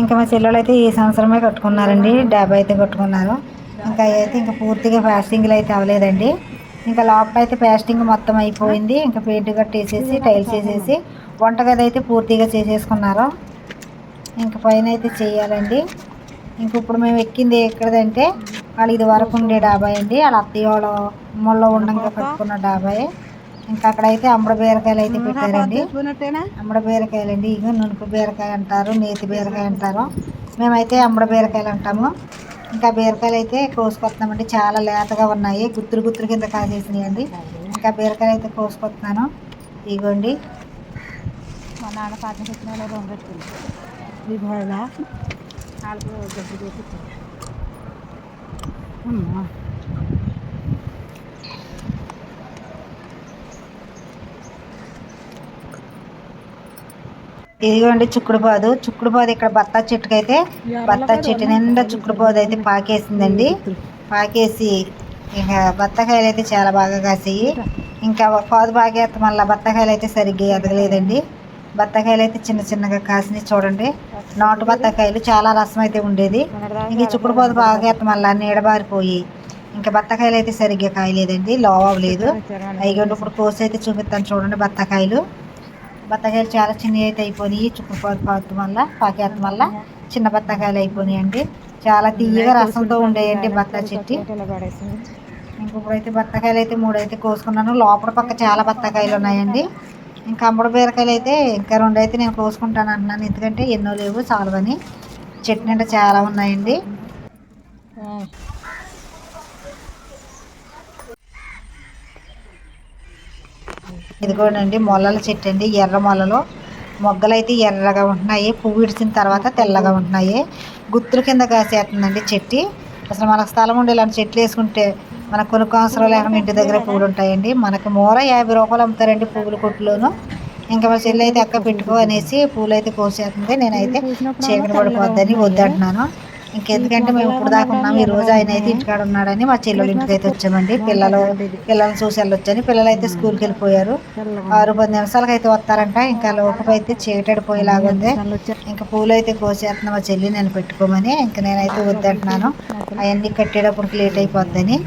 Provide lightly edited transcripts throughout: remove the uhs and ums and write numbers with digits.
ఇంకా మా చెల్లెలు అయితే ఈ సంవత్సరమే కట్టుకున్నారండి. డాబా అయితే కట్టుకున్నారు. ఇంకా అయితే ఇంకా పూర్తిగా ప్లాస్టింగ్లు అయితే అవ్వలేదండి. ఇంకా లోపల అయితే ప్లాస్టింగ్ మొత్తం అయిపోయింది. ఇంకా పెయింట్ కట్టేసేసి టైల్స్ వేసేసి వంటగది అయితే పూర్తిగా చేసేసుకున్నారు. ఇంకా పైన అయితే చేయాలండి. ఇంక ఇప్పుడు మేము ఎక్కింది ఎక్కడదంటే వాళ్ళు ఇది వరకు ఉండే డాబా అండి. వాళ్ళ అత్తయ్య వాళ్ళ అమ్మల్లో ఉండగా కట్టుకున్న డాబాయే. ఇంకా అక్కడైతే అంబడ బీరకాయలు అయితే పెట్టారండి. అంబడ బీరకాయలు అండి. ఇక నునుపు బీరకాయ అంటారు, నేతి బీరకాయ అంటారు. మేమైతే అంబడ బీరకాయలు అంటాము. ఇంకా బీరకాయలు అయితే కోసుకొస్తున్నామండి. చాలా లేతగా ఉన్నాయి, గుత్తులు గుత్తులు కింద కాసేసినాయి అండి. ఇంకా బీరకాయలు అయితే కోసుకొస్తున్నాను. ఇగోండి మా నాన్న పాత పెట్టిన రెండు పెట్టింది ఈ బాగా నాలుగు గడ్డి చేసి ఇదిగోండి చుక్కుడుపాదు. ఇక్కడ బత్తా చెట్టుకైతే బత్తా చెట్టు నిండా చుక్కుడుపాదు అయితే పాకేసిందండి. పాకేసి ఇంకా బత్తకాయలు అయితే చాలా బాగా కాసాయి. ఇంకా పాదు పాకేస్తే మళ్ళీ బత్తకాయలు అయితే సరిగ్గా ఎదగలేదండి. బత్తకాయలు అయితే చిన్న చిన్నగా కాసినాయి చూడండి. నాటు బత్తకాయలు చాలా రసం అయితే ఉండేది. ఇంక చుక్కుడుపాదు పాకేస్తే మళ్ళీ నీడబారిపోయి ఇంకా బత్తకాయలు అయితే సరిగ్గా కాయలేదండి. లోవ్ అవ్వలేదు. అయిగోండి ఇప్పుడు కోసి అయితే చూపిస్తాను చూడండి. బత్తకాయలు చాలా చిన్నవి అయితే అయిపోయినాయి. చుక్కుడుపాదు పాకేత్తం వల్ల చిన్న బత్తకాయలు అయిపోయినాయి అండి. చాలా తీయగా రసంతో ఉండేయండి బత్తా చెట్టు. ఇంక ఇప్పుడైతే బత్తకాయలు అయితే 3 అయితే కోసుకున్నాను. లోపల పక్క చాలా బత్తకాయలు ఉన్నాయండి. ఇంకా అంబడ బీరకాయలు అయితే ఇంకా 2 అయితే నేను కోసుకుంటాను అంటున్నాను. ఎందుకంటే ఎన్నో లేవు చాలవని. చెట్టు నిండా చాలా ఉన్నాయండి. ఇదిగోనండి మొలల చెట్టు అండి. ఎర్ర మొలలు మొగ్గలు అయితే ఎర్రగా ఉంటున్నాయి. పువ్వు విడిచిన తర్వాత తెల్లగా ఉంటున్నాయి. గుత్తుల కింద కాసేస్తుందండి చెట్టు. అసలు మనకు స్థలం ఉండి ఇలాంటి చెట్లు వేసుకుంటే మనకు కొనుక్కో అవసరం లేకుండా ఇంటి దగ్గర పువ్వులు ఉంటాయండి. మనకు మూర 50 రూపాయలు అమ్ముతారండి పువ్వుల కొట్టులోను. ఇంకా మా చెల్లి అయితే అక్క పెట్టుకో అనేసి పూలు అయితే కోసేస్తుంది. నేనైతే చీకటి పడిపోద్దని వద్దంటున్నాను. ఇంకెందుకంటే మేము ఇప్పుడు దాకా ఉన్నాము. ఈ రోజు ఆయన అయితే ఇంటికాడ ఉన్నాడని మా చెల్లెలు ఇంటికి అయితే వచ్చామండి. పిల్లల్ని చూసి వెళ్ళొచ్చని. పిల్లలు అయితే స్కూల్కి వెళ్ళిపోయారు. 6-10 నిమిషాలకి అయితే వస్తారంట. ఇంకా లోపల అయితే చీకటిపోయేలాగా ఉంది. ఇంకా పూలు అయితే కోసేస్తున్నా మా చెల్లి నేను పెట్టుకోమని. ఇంకా నేనైతే వద్దంటున్నాను. అవన్నీ కట్టేటప్పటికి లేట్ అయిపోద్దని.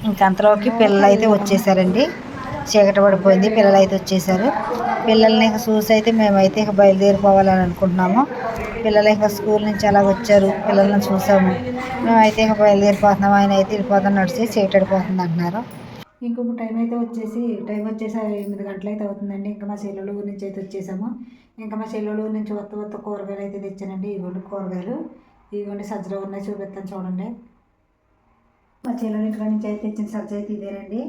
ఇంక అంతలోకి పిల్లలు అయితే వచ్చేసారండి. చీకటి పడిపోయింది. పిల్లలు అయితే వచ్చేసారు. పిల్లల్ని ఇంకా చూసి అయితే మేమైతే ఇక బయలుదేరిపోవాలని అనుకుంటున్నాము. పిల్లలు ఇంకా స్కూల్ నుంచి అలా వచ్చారు. పిల్లల్ని చూసాము. మేమైతే ఇక బయలుదేరిపోతున్నాము. ఆయన అయితే వెళ్ళిపోతాం నడిచి చీకటిపోతుంది అంటున్నారు. ఇంకొక టైం వచ్చేసి 8 గంటలు అయితే అవుతుందండి. ఇంకా మా చెల్లెలు ఊరి నుంచి అయితే వచ్చేసాము. ఇంకా మా చెల్లెలు ఊరి నుంచి వత్త కూరగాయలు అయితే తెచ్చానండి. ఇవ్వండి కూరగాయలు. ఇవ్వండి సజ్జలు ఉన్నాయి చూపిస్తాను చూడండి. మా చెల్లెలు ఇంటికాడ నుంచి అయితే తెచ్చిన సజ్జ అయితే ఇదేనండి.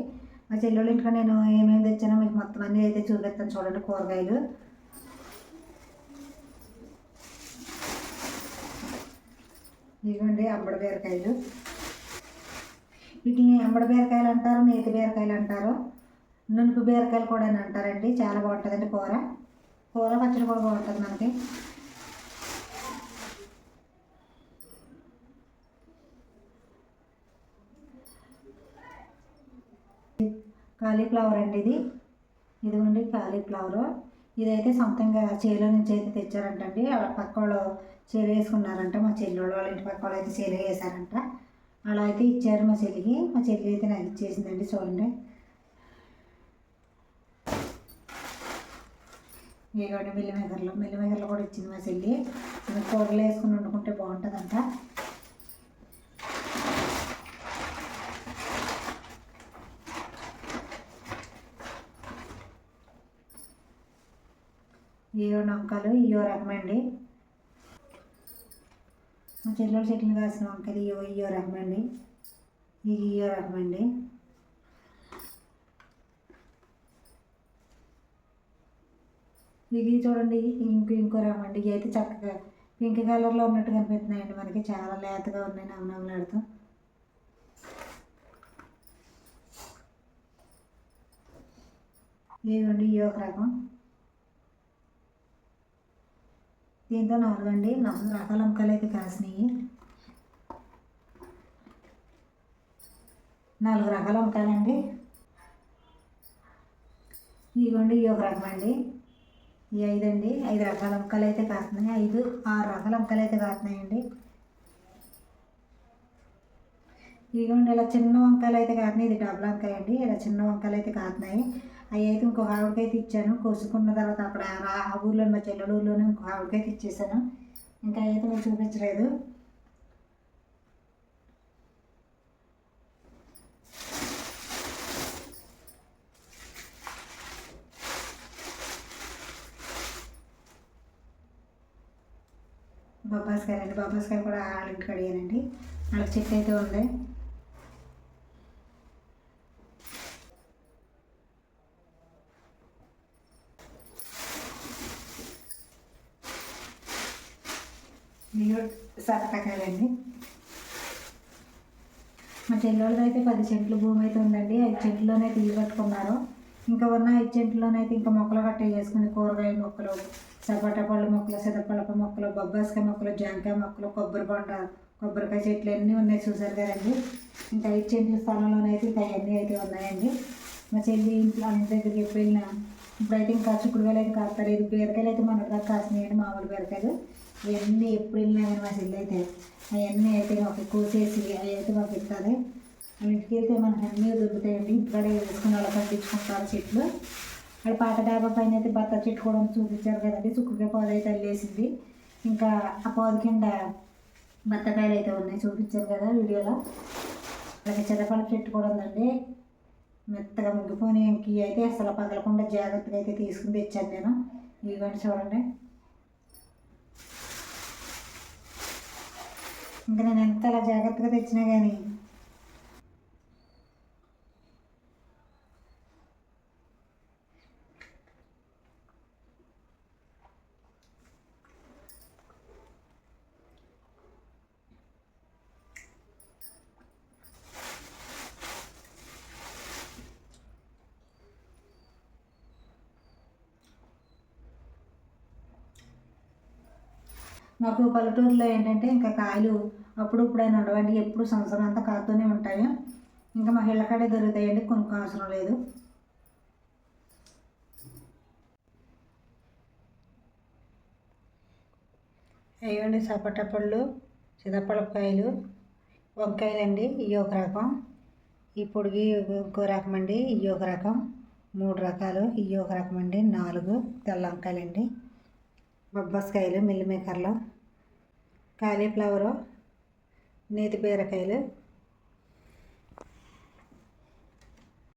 మా చెల్లెలు ఇంటికాడ నేను ఏమేమి తెచ్చానో మీకు మొత్తం అన్నీ అయితే చూపిస్తాను చూడండి. కూరగాయలు ఇవ్వండి. అంబడ బీరకాయలు. వీటిని అంబడ బీరకాయలు అంటారు, నేతి బీరకాయలు అంటారు, నునుపు బీరకాయలు కూడా అని అంటారండి. చాలా బాగుంటుందండి కూర పచ్చడి కూడా బాగుంటుంది మనకి. కాలీఫ్లవర్ అండి ఇదిగోండి కాలీఫ్లవర్. ఇదైతే సొంతంగా చేలో నుంచి అయితే తెచ్చారంటండి. వాళ్ళ పక్క వాళ్ళు చేలో వేసుకున్నారంట. మా చెల్లి వాళ్ళ ఇంటి పక్క వాళ్ళు అయితే చేలో వేసారంట. అలా అయితే ఇచ్చారు మా చెల్లికి. మా చెల్లి అయితే నాకు ఇచ్చేసిందండి చూడండి. ఇదిగోండి మిల్లిమేకర్లు కూడా ఇచ్చింది మా చెల్లి. కూరలు వేసుకుని వండుకుంటే బాగుంటుందంట. ఇయో వంకాయలు ఇయో రకమండి. మా చెల్లెల చెట్లు కాసిన వంకాయలు ఇయో రకమండి. ఇయో రకమండి. ఇవి చూడండి ఇంకో రకం అండి. ఇవి అయితే చక్కగా పింక్ కలర్లో ఉన్నట్టు కనిపిస్తున్నాయండి. మనకి చాలా లేతగా ఉన్నాయి. నవ్వులాడుతూ. ఇవ్వండి ఇవి ఒక రకం. దీంతో 4 రకాల వంకాయలు అయితే కాసినాయి. 4 రకాల వంకాయలండి. ఇవ్వండి ఇవి ఒక రకం అండి. ఈ 5 అండి, 5 రకాల వంకాయలు అయితే కాస్తున్నాయి. 5, 6 రకాల వంకాయలు అయితే కాస్తున్నాయండి. ఇదిగోండి ఇలా చిన్న వంకాయలు అయితే కాస్తున్నాయి. ఇది డబుల్ వంకాయ అండి. ఇలా చిన్న వంకాయలు అయితే కాస్తున్నాయి. అవి అయితే ఇంకొక ఆవిడకైతే ఇచ్చాను. కోసుకున్న తర్వాత అక్కడ ఆ ఊర్లో మా చెల్లెల ఊర్లోనే ఇంకొక ఆవిడకైతే ఇచ్చేసాను. ఇంకా అయితే మీరు చూపించలేదు. బొబ్బాస్కాయలు అండి, బొబ్బాస్కాయలు కూడా వాళ్ళ ఇంటికి అడిగానండి. వాళ్ళకి చెట్టు అయితే ఉంది. మీరు సరకాయలండి. మా చెల్లెళ్ళది అయితే 10 సెంట్లు భూమి అయితే ఉందండి. 5 సెంట్లోనైతే ఇల్లు కట్టుకున్నారు. ఇంకా ఉన్న 5 సెంట్లోనైతే ఇంకా మొక్కలు గట్ట వేసుకుని కూరగాయ మొక్కలు, సపోటా పళ్ళ మొక్కలు, సిద్ధపళ్ళప మొక్కలు, బొబ్బాస్కాయ మొక్కలు, జాంకాయ మొక్కలు, కొబ్బరి బొండ, కొబ్బరికాయ చెట్లు అన్నీ ఉన్నాయి. చూసారు కదండి. ఇంకా 5 సెంట్ల స్థలంలోనైతే ఇంకా అవన్నీ అయితే ఉన్నాయండి. మా చెల్లి ఇంట్లో అన్ని దగ్గరికి ఎప్పుడు వెళ్ళినా ఇప్పుడైతే ఇంకా చిక్కుడుకాయలు అయితే కాస్తలేదు. బీరకాయలు అయితే మన దగ్గర కాస్తున్నాయండి, మామూలు బీరకాయలు. ఇవన్నీ ఎప్పుడు వెళ్ళినా కానీ మా చెల్లి అయితే అవన్నీ అయితే మాకు కోసేసి అవి అయితే మాకు ఇస్తారు. ఇంటికి వెళ్తే మనకు అన్నీ దొరుకుతాయండి. ఇంటికాడే వేసుకుని అలా పండించుకుంటారు చెట్లు. అక్కడ పాత డాబా పైన అయితే బత్తాయి చెట్టు కూడా చూపించారు కదండి. చుక్కకాయ పాదు అయితే అల్లేసింది. ఇంకా ఆ పాదు కింద బత్తకాయలు అయితే ఉన్నాయి, చూపించారు కదా వీడియోలో. అలాగే చెదపల చెట్టు కూడా ఉందండి. మెత్తగా ముగ్గిపోయి ఇంక అయితే అసలు పగలకుండా జాగ్రత్తగా అయితే తీసుకుని తెచ్చాను నేను. ఇవ్వండి చూడండి. ఇంకా నేను ఎంత అలా జాగ్రత్తగా తెచ్చినా కానీ మాకు పల్లెటూరులో ఏంటంటే ఇంకా కాయలు అప్పుడు ఇప్పుడైనా ఉండవండి. ఎప్పుడు సంవత్సరం అంతా కాస్తూనే ఉంటాయి. ఇంకా మా ఇళ్ళకాడే దొరుకుతాయండి, కొనుక్కో అవసరం లేదు. అయ్యండి సపోటా పళ్ళు, సీతాఫలకాయలు, వంకాయలండి. ఇవి ఒక రకం, ఈ పొడిగి ఇంకో రకం అండి. ఇవి ఒక రకం, 3 రకాలు. ఇవి ఒక రకం అండి. 4 తెల్ల వంకాయలండి. బొబ్బాస్కాయలు, మిల్ మేకర్లు, కాలీఫ్లవరు, నేతి బీరకాయలు,